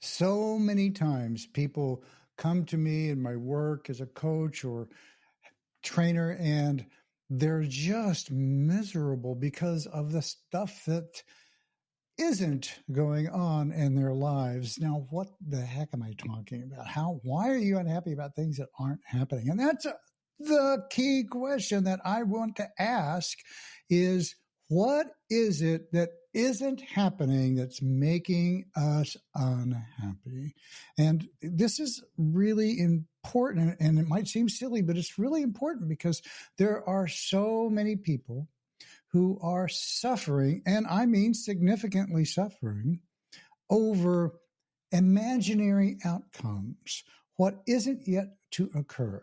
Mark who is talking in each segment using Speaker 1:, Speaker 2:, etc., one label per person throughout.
Speaker 1: So many times people come to me in my work as a coach or trainer, and they're just miserable because of the stuff that isn't going on in their lives. Now, what the heck am I talking about? Why are you unhappy about things that aren't happening? And that's the key question that I want to ask is, what is it that isn't happening that's making us unhappy? And this is really important, and it might seem silly, but it's really important because there are so many people who are suffering, and I mean significantly suffering, over imaginary outcomes, what isn't yet to occur,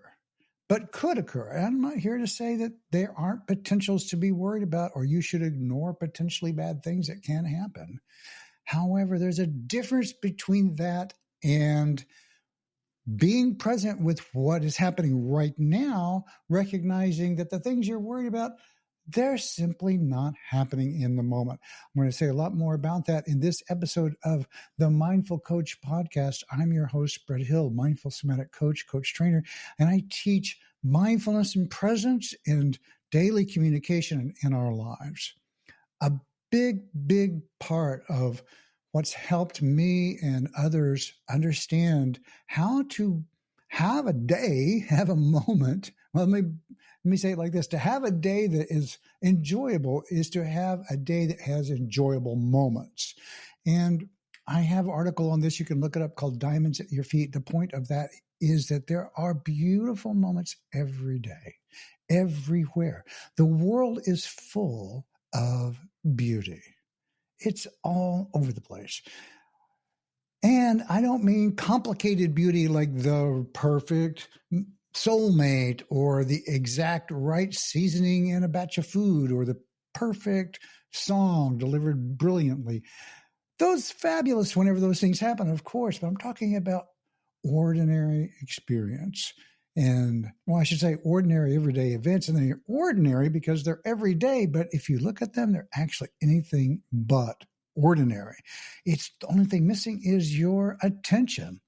Speaker 1: but could occur. And I'm not here to say that there aren't potentials to be worried about or you should ignore potentially bad things that can happen. However, there's a difference between that and being present with what is happening right now, recognizing that the things you're worried about, they're simply not happening in the moment. I'm going to say a lot more about that in this episode of the Mindful Coach podcast. I'm your host, Brett Hill, mindful somatic coach, coach trainer, and I teach mindfulness and presence and daily communication in our lives. A big part of what's helped me and others understand how to have a day, have a moment. Well, let me say it like this. To have a day that is enjoyable is to have a day that has enjoyable moments. And I have an article on this. You can look it up, called Diamonds at Your Feet. The point of that is that there are beautiful moments every day, everywhere. The world is full of beauty. It's all over the place. And I don't mean complicated beauty like the perfect soulmate or the exact right seasoning in a batch of food or the perfect song delivered brilliantly. Those fabulous whenever those things happen, of course, but I'm talking about ordinary experience. And, well, I should say ordinary everyday events, and they're ordinary because they're every day. But if you look at them, they're actually anything but ordinary. It's the only thing missing is your attention.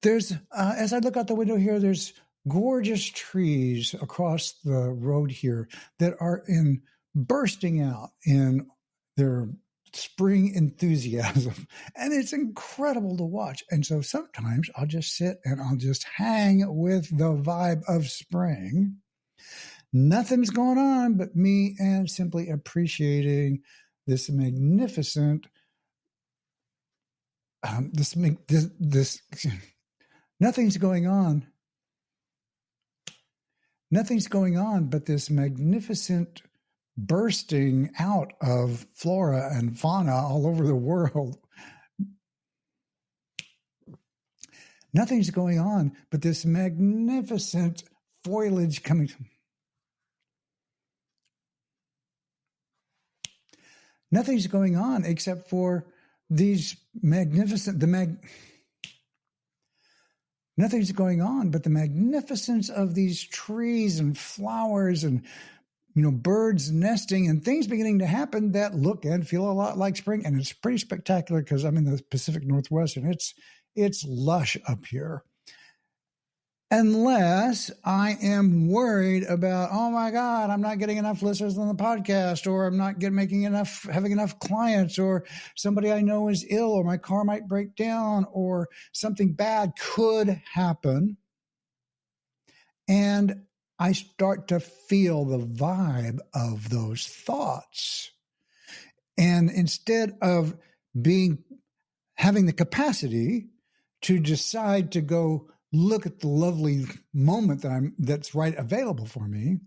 Speaker 1: There's, as I look out the window here, there's gorgeous trees across the road here that are bursting out in their spring enthusiasm, and it's incredible to watch. And so sometimes I'll just sit and I'll just hang with the vibe of spring. Nothing's going on but me and simply appreciating this magnificent nothing's going on but this magnificent bursting out of flora and fauna all over the world. Nothing's going on but this magnificent foliage coming. Nothing's going on except for these magnificent, nothing's going on but the magnificence of these trees and flowers and birds nesting and things beginning to happen that look and feel a lot like spring. And it's pretty spectacular because I'm in the Pacific Northwest and it's lush up here. Unless I am worried about, oh my God, I'm not getting enough listeners on the podcast, or I'm not having enough clients, or somebody I know is ill, or my car might break down, or something bad could happen. And I start to feel the vibe of those thoughts. And instead of having the capacity to decide to go look at the lovely moment that's right available for me,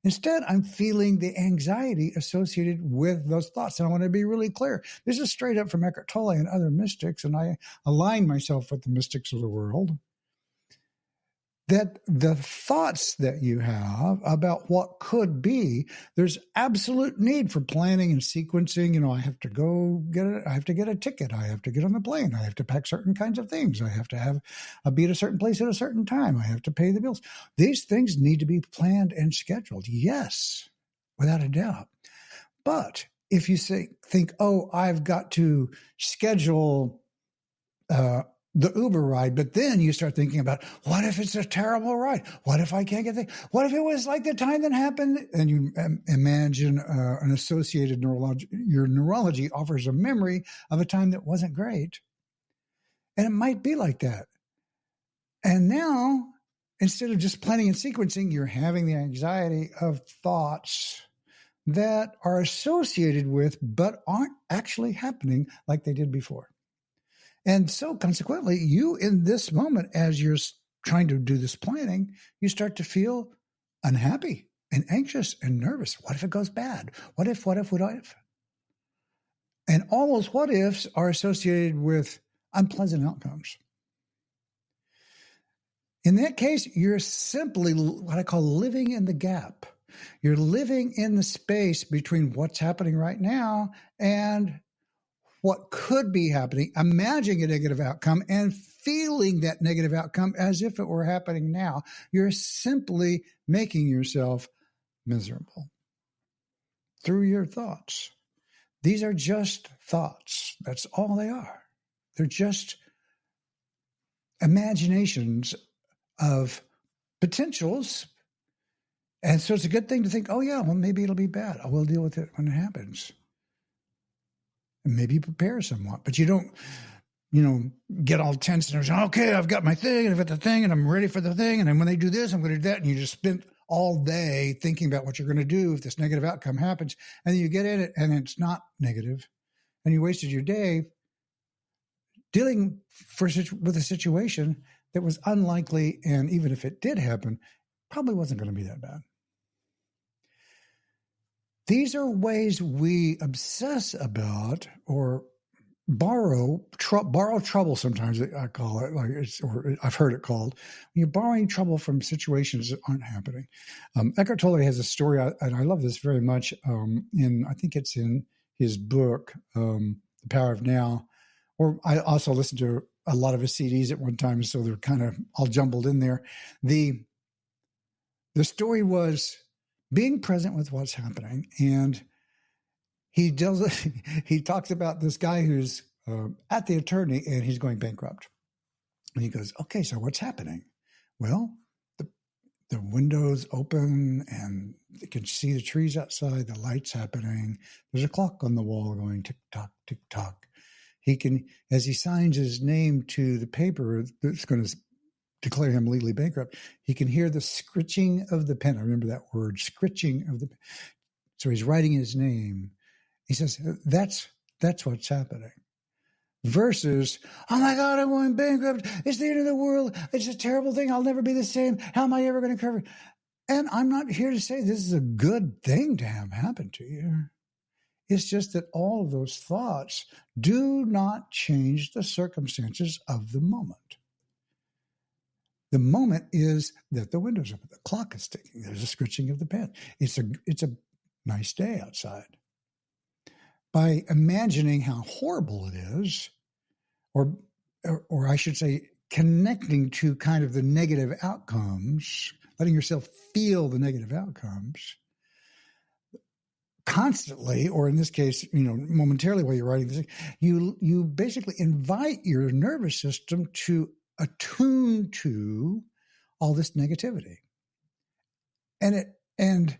Speaker 1: instead I'm feeling the anxiety associated with those thoughts. And I want to be really clear. This is straight up from Eckhart Tolle and other mystics, and I align myself with the mystics of the world, that the thoughts that you have about what could be, there's absolute need for planning and sequencing. I have to get a ticket. I have to get on the plane. I have to pack certain kinds of things. I have to be at a certain place at a certain time. I have to pay the bills. These things need to be planned and scheduled. Yes, without a doubt. But if you think, oh, I've got to schedule the Uber ride, but then you start thinking about, what if it's a terrible ride? What if I can't get there? What if it was like the time that happened? And you imagine an associated neurology. Your neurology offers a memory of a time that wasn't great. And it might be like that. And now, instead of just planning and sequencing, you're having the anxiety of thoughts that are associated with, but aren't actually happening like they did before. And so consequently, you in this moment, as you're trying to do this planning, you start to feel unhappy and anxious and nervous. What if it goes bad? What if? And all those what ifs are associated with unpleasant outcomes. In that case, you're simply what I call living in the gap. You're living in the space between what's happening right now and what could be happening, imagining a negative outcome and feeling that negative outcome as if it were happening now. You're simply making yourself miserable through your thoughts. These are just thoughts. That's all they are. They're just imaginations of potentials. And so it's a good thing to think, oh, yeah, well, maybe it'll be bad. I will deal with it when it happens. And maybe you prepare somewhat, but you don't, get all tense and okay, I've got my thing and I've got the thing and I'm ready for the thing. And then when they do this, I'm going to do that. And you just spent all day thinking about what you're going to do if this negative outcome happens. And then you get in it and it's not negative. And you wasted your day dealing with a situation that was unlikely. And even if it did happen, probably wasn't going to be that bad. These are ways we obsess about or borrow trouble. Sometimes I call it, or I've heard it called. When you're borrowing trouble from situations that aren't happening. Eckhart Tolle has a story, and I love this very much. I think it's in his book, The Power of Now. Or I also listened to a lot of his CDs at one time, so they're kind of all jumbled in there. The story was being present with what's happening, and he talks about this guy who's at the attorney and he's going bankrupt. And he goes, okay, so what's happening? Well, the windows open and you can see the trees outside, the lights happening. There's a clock on the wall going tick tock, tick tock. He can, as he signs his name to the paper that's going to declare him legally bankrupt, he can hear the scritching of the pen. I remember that word, scritching of the pen. So he's writing his name. He says, that's what's happening. Versus, oh my God, I'm going bankrupt. It's the end of the world. It's a terrible thing. I'll never be the same. How am I ever going to cover? And I'm not here to say this is a good thing to have happen to you. It's just that all of those thoughts do not change the circumstances of the moment. The moment is that the window's open, the clock is ticking, there's a scritching of the pen. It's a nice day outside. By imagining how horrible it is, or I should say, connecting to kind of the negative outcomes, letting yourself feel the negative outcomes constantly, or in this case, momentarily while you're writing this, you basically invite your nervous system to attune to all this negativity. And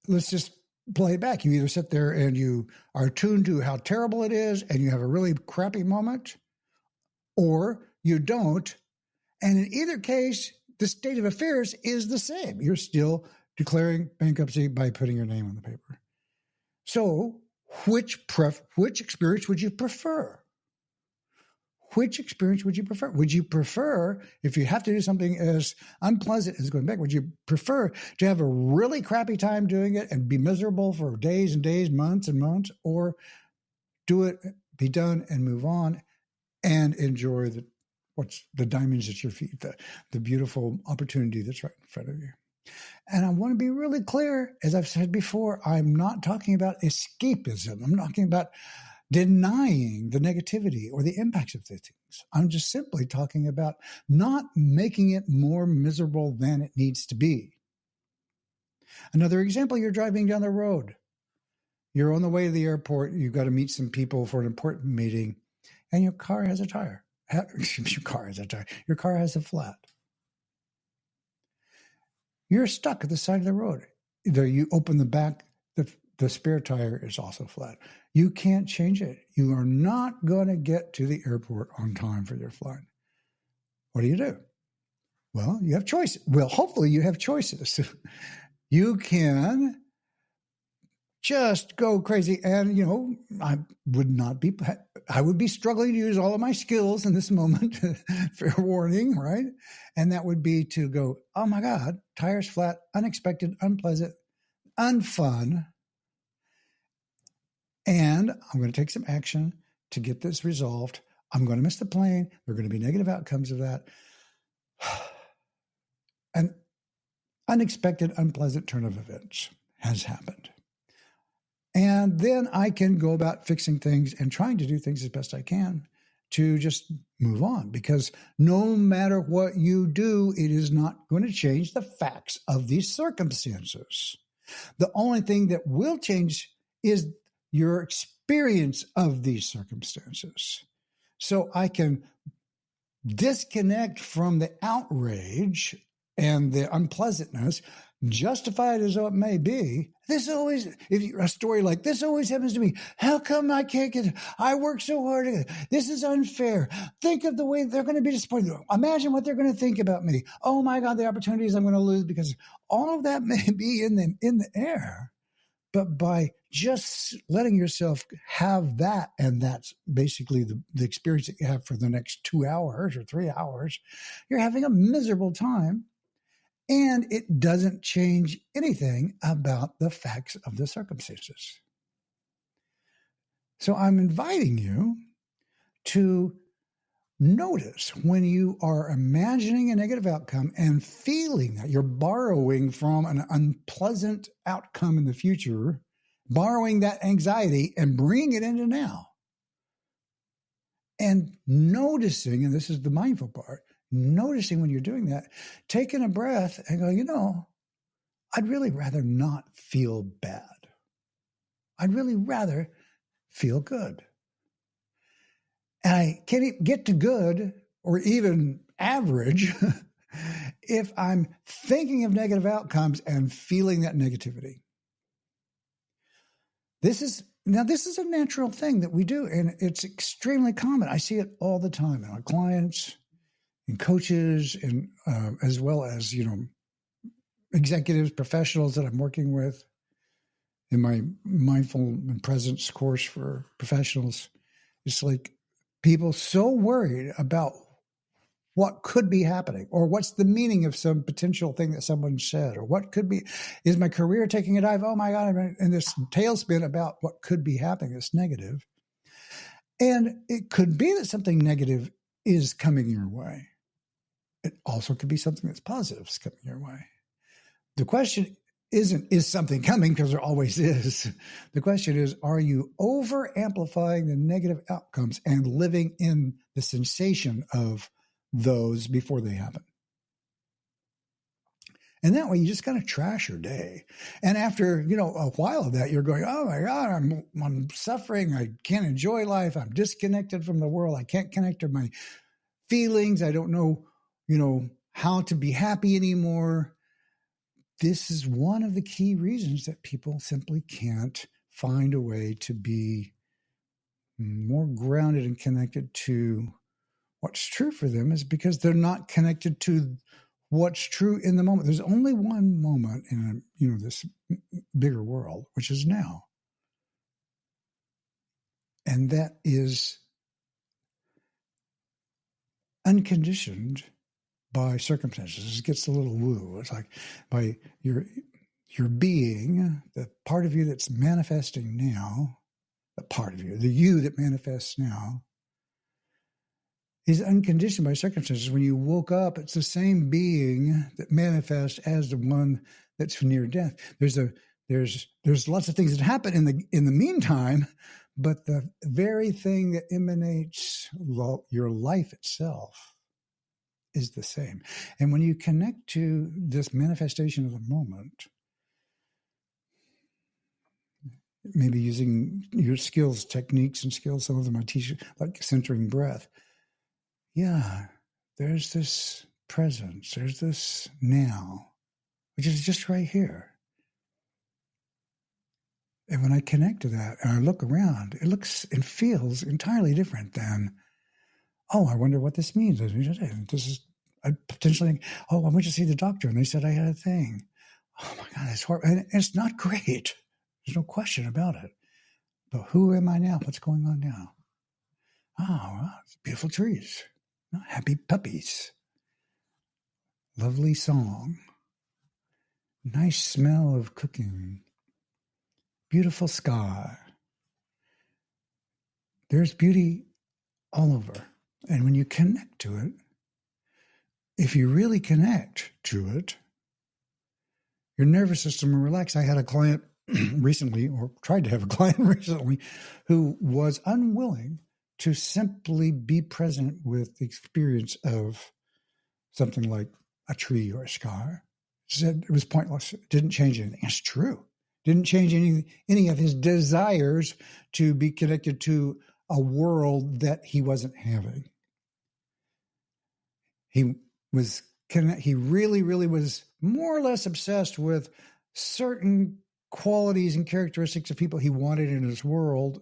Speaker 1: let's just play it back. You either sit there and you are attuned to how terrible it is and you have a really crappy moment, or you don't. And in either case, the state of affairs is the same. You're still declaring bankruptcy by putting your name on the paper. So which experience would you prefer? Which experience would you prefer? Would you prefer, if you have to do something as unpleasant as going back, would you prefer to have a really crappy time doing it and be miserable for days and days, months and months, or do it, be done, and move on and enjoy the diamonds at your feet, the beautiful opportunity that's right in front of you? And I want to be really clear, as I've said before, I'm not talking about escapism. I'm not talking about denying the negativity or the impacts of the things. I'm just simply talking about not making it more miserable than it needs to be. Another example, you're driving down the road. You're on the way to the airport. You've got to meet some people for an important meeting, and your car has a tire. Your car has a tire. Your car has a flat. You're stuck at the side of the road. Either you open the back, the spare tire is also flat. You can't change it. You are not going to get to the airport on time for your flight. What do? Well, you have choices. Well, hopefully you have choices. You can just go crazy. And, I would be struggling to use all of my skills in this moment, fair warning, right? And that would be to go, oh my God, tires flat, unexpected, unpleasant, unfun. And I'm going to take some action to get this resolved. I'm going to miss the plane. There are going to be negative outcomes of that. An unexpected, unpleasant turn of events has happened. And then I can go about fixing things and trying to do things as best I can to just move on, because no matter what you do, it is not going to change the facts of these circumstances. The only thing that will change is your experience of these circumstances. So I can disconnect from the outrage and the unpleasantness, justified as it may be. A story like this always happens to me. How come I can't get it? I work so hard. This is unfair. Think of the way they're going to be disappointed. Imagine what they're going to think about me. Oh my God, the opportunities I'm going to lose, because all of that may be in the air. But by just letting yourself have that, and that's basically the experience that you have for the next 2 hours or 3 hours, you're having a miserable time, and it doesn't change anything about the facts of the circumstances. So I'm inviting you to notice when you are imagining a negative outcome and feeling that you're borrowing from an unpleasant outcome in the future, borrowing that anxiety and bringing it into now. And noticing, and this is the mindful part, noticing when you're doing that, taking a breath and go, I'd really rather not feel bad. I'd really rather feel good. And I can't get to good or even average if I'm thinking of negative outcomes and feeling that negativity. This is a natural thing that we do, and it's extremely common. I see it all the time in our clients, in coaches, and as well as executives, professionals that I'm working with in my mindful and presence course for professionals. It's like people so worried about what could be happening, or what's the meaning of some potential thing that someone said, or what could be, is my career taking a dive? Oh my God, I'm in this tailspin about what could be happening, that's negative. And it could be that something negative is coming your way. It also could be something that's positive is coming your way. The question isn't, is something coming? Because there always is. The question is, are you over amplifying the negative outcomes and living in the sensation of those before they happen? And that way you just kind of trash your day. And after, a while of that, you're going, oh my God, I'm suffering. I can't enjoy life. I'm disconnected from the world. I can't connect to my feelings. I don't know, how to be happy anymore. This is one of the key reasons that people simply can't find a way to be more grounded and connected to what's true for them, is because they're not connected to what's true in the moment. There's only one moment in this bigger world, which is now. And that is unconditioned by circumstances. It gets a little woo. It's like by your being, the part of you that's manifesting now, the part of you, the you that manifests now, is unconditioned by circumstances. When you woke up, it's the same being that manifests as the one that's near death. There's lots of things that happen in the meantime, but the very thing that emanates your life itself is the same. And when you connect to this manifestation of the moment, maybe using your skills, techniques and skills, some of them I teach, like centering breath, yeah, there's this presence, there's this now, which is just right here. And when I connect to that and I look around, it looks and feels entirely different than, oh, I wonder what this means. This is, I potentially, oh, I went to see the doctor and they said I had a thing. Oh my God, it's horrible. And it's not great. There's no question about it. But who am I now? What's going on now? Oh, wow, it's beautiful trees. Oh, happy puppies. Lovely song. Nice smell of cooking. Beautiful sky. There's beauty all over. And when you connect to it, if you really connect to it, your nervous system will relax. I had a client recently, or tried to have a client recently, who was unwilling to simply be present with the experience of something like a tree or a sky. She said it was pointless. It didn't change anything. It's true. Didn't change any of his desires to be connected to a world that he wasn't having. He really, really was more or less obsessed with certain qualities and characteristics of people he wanted in his world,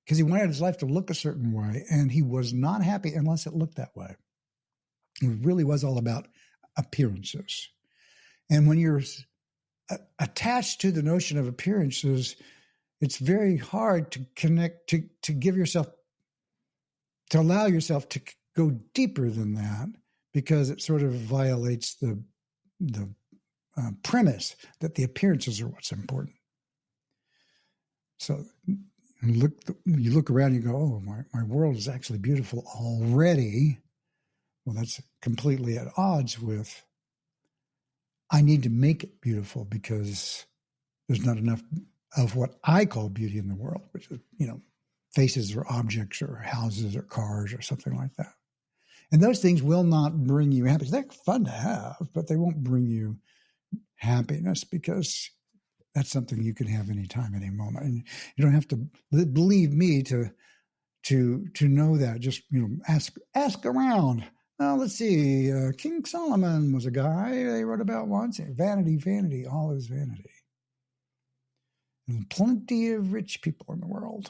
Speaker 1: because he wanted his life to look a certain way, and he was not happy unless it looked that way. It really was all about appearances. And when you're attached to the notion of appearances, it's very hard to connect, to give yourself, to allow yourself to go deeper than that, because it sort of violates the premise that the appearances are what's important. So you look around and you go, oh, my world is actually beautiful already. Well, that's completely at odds with, I need to make it beautiful because there's not enough of what I call beauty in the world, which is, faces or objects or houses or cars or something like that. And those things will not bring you happiness. They're fun to have, but they won't bring you happiness, because that's something you can have anytime, any moment. And you don't have to believe me to know that. Just, ask around. Well, let's see. King Solomon was a guy they wrote about once. Vanity, vanity, all is vanity. And plenty of rich people in the world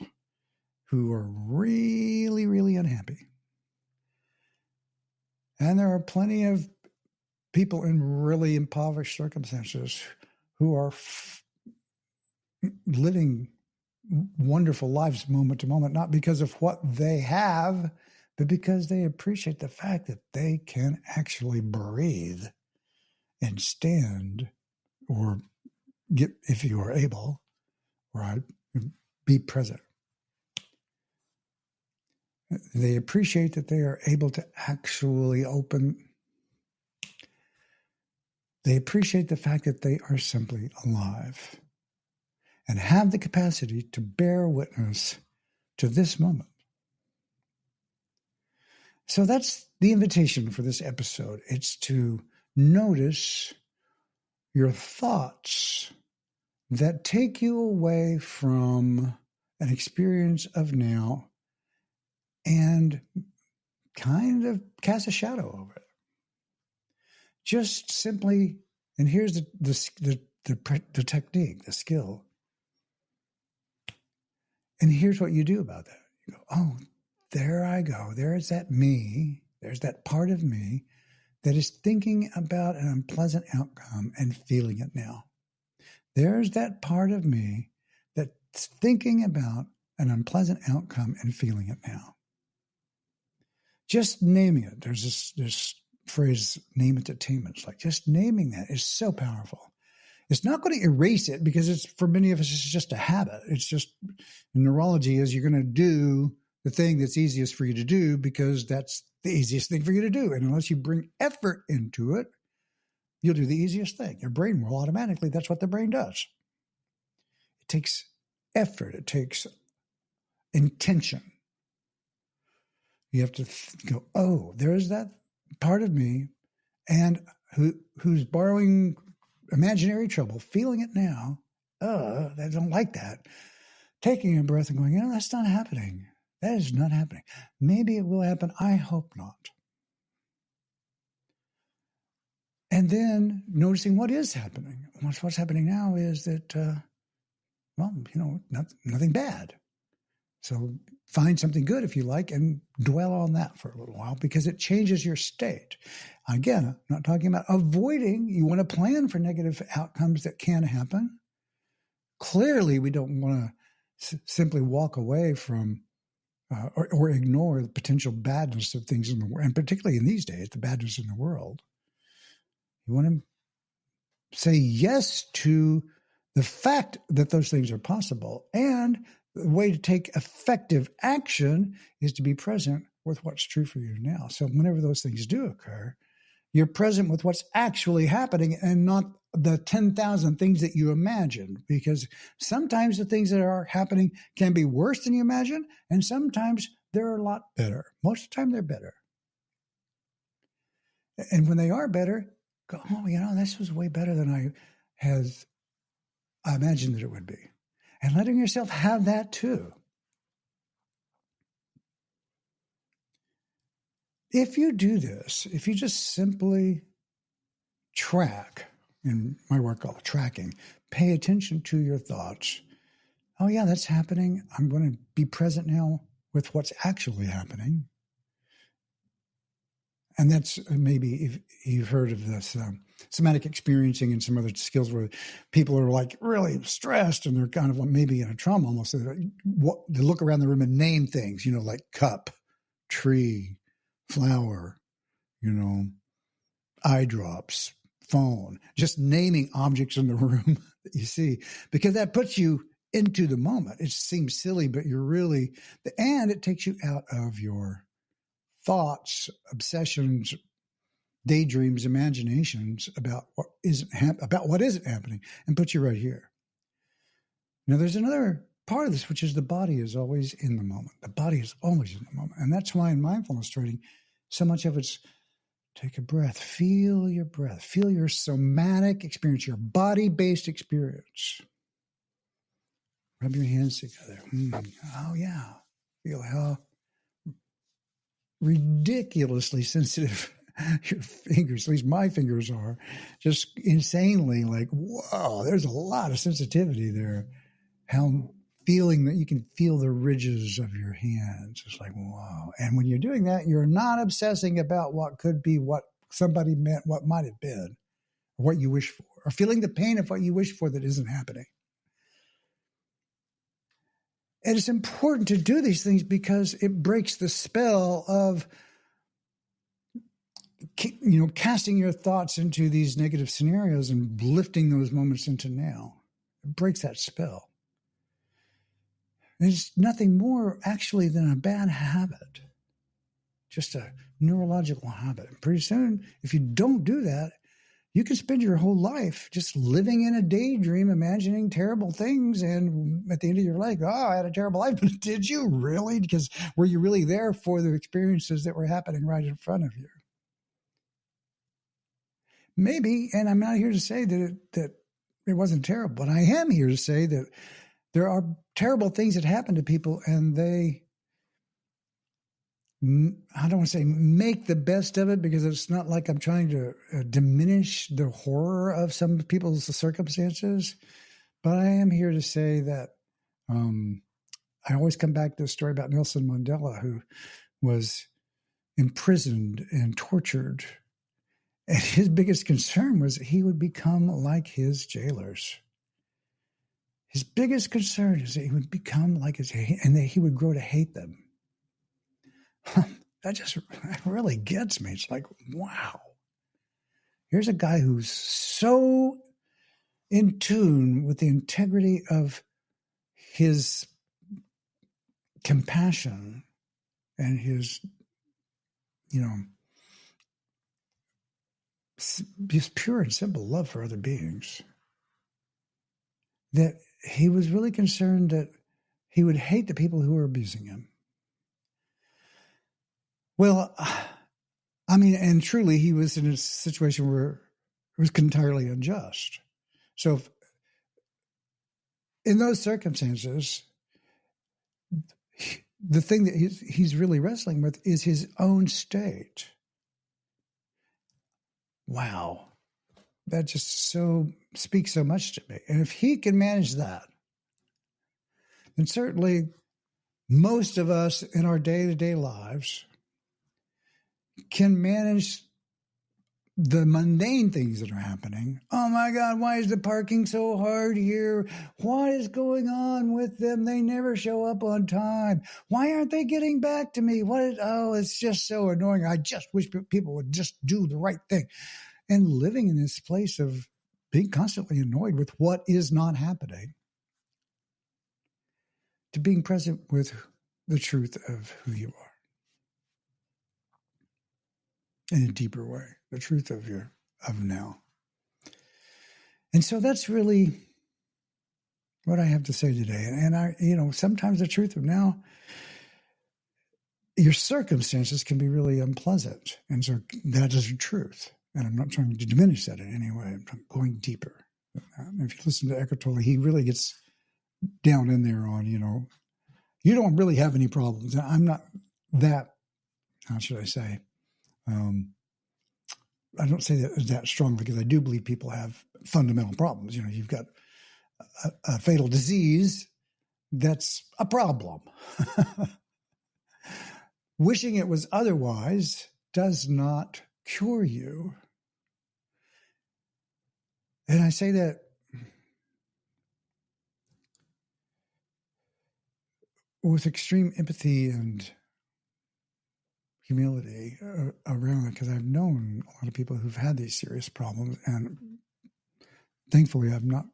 Speaker 1: who are really, really unhappy. And there are plenty of people in really impoverished circumstances who are living wonderful lives moment to moment, not because of what they have, but because they appreciate the fact that they can actually breathe and stand, or get, if you are able, right, be present. They appreciate that they are able to actually they appreciate the fact that they are simply alive and have the capacity to bear witness to this moment. So that's the invitation for this episode. It's to notice your thoughts that take you away from an experience of now and kind of cast a shadow over it. Just simply, and here's the technique, the skill. And here's what you do about that. You go, oh, there I go. There's that me. There's that part of me that is thinking about an unpleasant outcome and feeling it now. There's that part of me that's thinking about an unpleasant outcome and feeling it now. Just naming it. There's this phrase, name entertainment. It's like just naming that is so powerful. It's not going to erase it, because it's, for many of us, it's just a habit. It's just, in neurology, is you're going to do the thing that's easiest for you to do because that's the easiest thing for you to do. And unless you bring effort into it, you'll do the easiest thing. Your brain will automatically, that's what the brain does. It takes effort. It takes intention. You have to go, oh, there's that part of me, and who's borrowing imaginary trouble, feeling it now. I don't like that. Taking a breath and going, that's not happening. That is not happening. Maybe it will happen. I hope not. And then noticing what is happening. What's happening now is that, nothing bad. So find something good if you like and dwell on that for a little while because it changes your state. Again, I'm not talking about avoiding. You want to plan for negative outcomes that can happen. Clearly, we don't want to simply walk away from or ignore the potential badness of things in the world, and particularly in these days, the badness in the world. You want to say yes to the fact that those things are possible, and the way to take effective action is to be present with what's true for you now. So whenever those things do occur, you're present with what's actually happening and not the 10,000 things that you imagined, because sometimes the things that are happening can be worse than you imagine, and sometimes they're a lot better. Most of the time, they're better. And when they are better, go, this was way better than I imagined that it would be. And letting yourself have that too. If you do this, if you just simply track, in my work called tracking, pay attention to your thoughts. Oh yeah, that's happening. I'm going to be present now with what's actually happening. And that's maybe if you've heard of this somatic experiencing and some other skills where people are like really stressed and they're kind of maybe in a trauma almost. They look around the room and name things, like cup, tree, flower, eye drops, phone, just naming objects in the room that you see, because that puts you into the moment. It seems silly, but you're really, and it takes you out of your thoughts, obsessions, daydreams, imaginations about what isn't happening, and puts you right here. Now, there's another part of this, which is the body is always in the moment. The body is always in the moment. And that's why in mindfulness training, so much of it's take a breath, feel your breath, feel your somatic experience, your body-based experience. Rub your hands together. Oh, yeah. Feel how ridiculously sensitive your fingers, at least my fingers are, just insanely like, whoa, there's a lot of sensitivity there. How feeling that you can feel the ridges of your hands. It's like, wow. And when you're doing that, you're not obsessing about what could be, what somebody meant, what might have been, or what you wish for, or feeling the pain of what you wish for that isn't happening. And it's important to do these things because it breaks the spell of, casting your thoughts into these negative scenarios and lifting those moments into now. It breaks that spell. It's nothing more actually than a bad habit, just a neurological habit. And pretty soon, if you don't do that, you can spend your whole life just living in a daydream, imagining terrible things. And at the end of your life, I had a terrible life. But did you really? Because were you really there for the experiences that were happening right in front of you? Maybe, and I'm not here to say that it wasn't terrible, but I am here to say that there are terrible things that happen to people, and they, I don't want to say make the best of it, because it's not like I'm trying to diminish the horror of some people's circumstances, but I am here to say that I always come back to the story about Nelson Mandela, who was imprisoned and tortured. And his biggest concern was that he would become like his jailers. His biggest concern is that he would become like and that he would grow to hate them. That really gets me. It's like, wow. Here's a guy who's so in tune with the integrity of his compassion and his, just pure and simple love for other beings, that he was really concerned that he would hate the people who were abusing him. Well, and truly he was in a situation where it was entirely unjust. So in those circumstances, the thing that he's really wrestling with is his own state. Wow. That just speaks so much to me. And if he can manage that, then certainly most of us in our day-to-day lives can manage the mundane things that are happening. Oh my God, why is the parking so hard here? What is going on with them? They never show up on time. Why aren't they getting back to me? It's just so annoying. I just wish people would just do the right thing. And living in this place of being constantly annoyed with what is not happening, to being present with the truth of who you are in a deeper way, the truth of now. And so that's really what I have to say today. And sometimes the truth of now, your circumstances can be really unpleasant. And so that is the truth. And I'm not trying to diminish that in any way. I'm going deeper. If you listen to Eckhart Tolle, he really gets down in there on, you don't really have any problems. I'm not that, how should I say? I don't say that strongly because I do believe people have fundamental problems. You've got a fatal disease. That's a problem. Wishing it was otherwise does not cure you. And I say that with extreme empathy and humility around it, because I've known a lot of people who've had these serious problems, and thankfully I'm not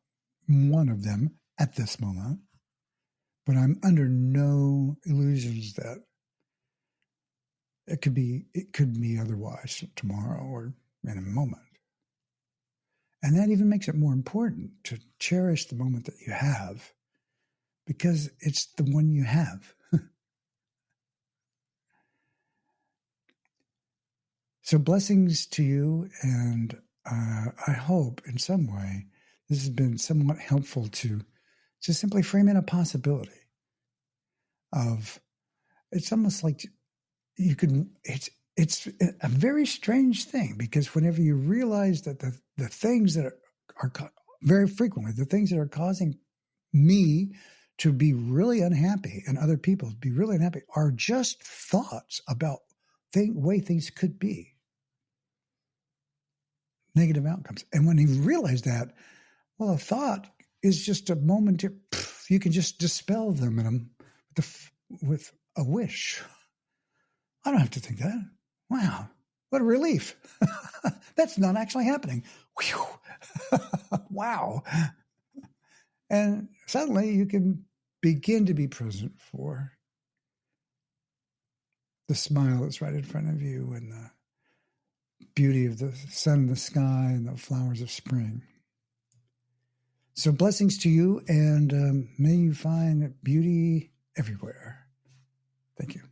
Speaker 1: one of them at this moment, but I'm under no illusions that it could be otherwise tomorrow or in a moment. And that even makes it more important to cherish the moment that you have, because it's the one you have. So blessings to you, and I hope in some way this has been somewhat helpful to just simply frame in a possibility of, it's almost like it's a very strange thing, because whenever you realize that the things that are very frequently, the things that are causing me to be really unhappy and other people to be really unhappy are just thoughts about way things could be. Negative outcomes. And when you realize that, well, a thought is just a moment you can just dispel them with a wish. I don't have to think that. Wow, what a relief. That's not actually happening. Wow. And suddenly you can begin to be present for the smile that's right in front of you, and the beauty of the sun in the sky and the flowers of spring. So blessings to you, and may you find beauty everywhere. Thank you.